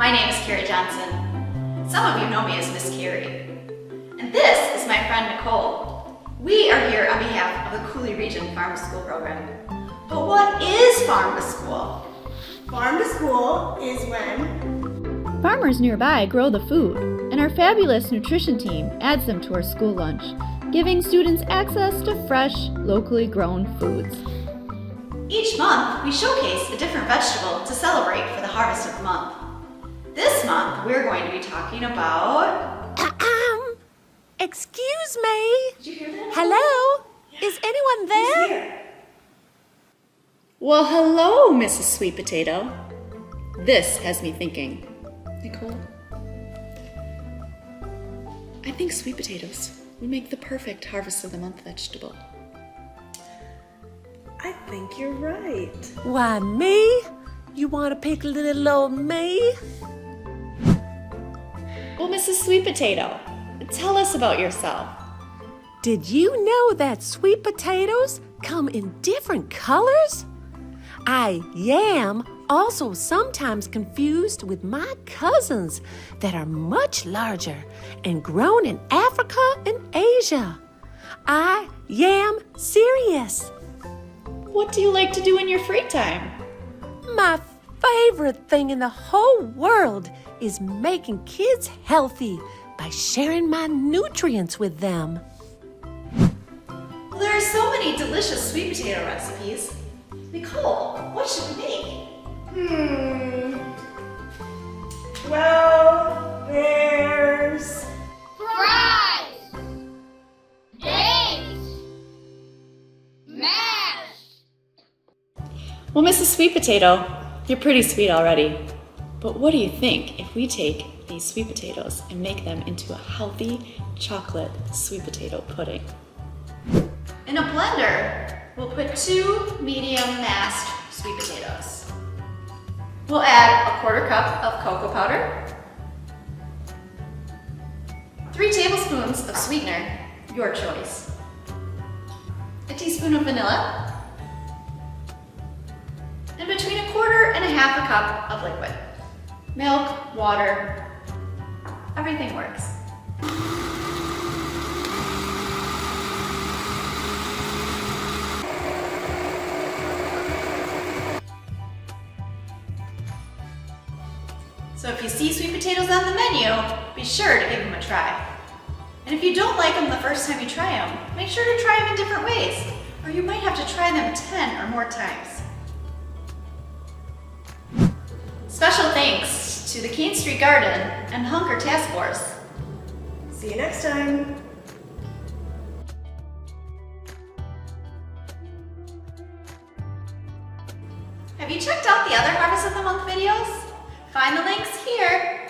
My name is Karie Johnson. Some of you know me as Miss Karie. And this is my friend Nicole. We are here on behalf of the Coulee Region Farm to School program. But what is Farm to School? Farm to School is when farmers nearby grow the food, and our fabulous nutrition team adds them to our school lunch, giving students access to fresh, locally grown foods. Each month, we showcase a different vegetable to celebrate for the harvest of the month. This month, we're going to be talking about... Excuse me? Did you hear that? Hello? Yeah. Is anyone there? Who's here? Well, hello, Mrs. Sweet Potato. This has me thinking. Nicole, I think sweet potatoes would make the perfect harvest of the month vegetable. I think you're right. Why, me? You want to pick little old me? Well, Mrs. Sweet Potato, tell us about yourself. Did you know that sweet potatoes come in different colors? I am also sometimes confused with my cousins that are much larger and grown in Africa and Asia. I am serious. What do you like to do in your free time? My favorite thing in the whole world is making kids healthy by sharing my nutrients with them. Well, there are so many delicious sweet potato recipes. Nicole, what should we make? Well, there's... Fries! Eggs! Mash! Well, Mrs. Sweet Potato, you're pretty sweet already. But what do you think if we take these sweet potatoes and make them into a healthy chocolate sweet potato pudding? In a blender, we'll put 2 medium mashed sweet potatoes. We'll add a 1/4 cup of cocoa powder, 3 tablespoons of sweetener, your choice, a teaspoon of vanilla, and between 1/4 and 1/2 cup of liquid. Milk, water, everything works. So if you see sweet potatoes on the menu, be sure to give them a try. And if you don't like them the first time you try them, make sure to try them in different ways, or you might have to try them 10 or more times. Special thanks to the Keene Street Garden and Hunker Task Force. See you next time. Have you checked out the other Harvest of the Month videos? Find the links here.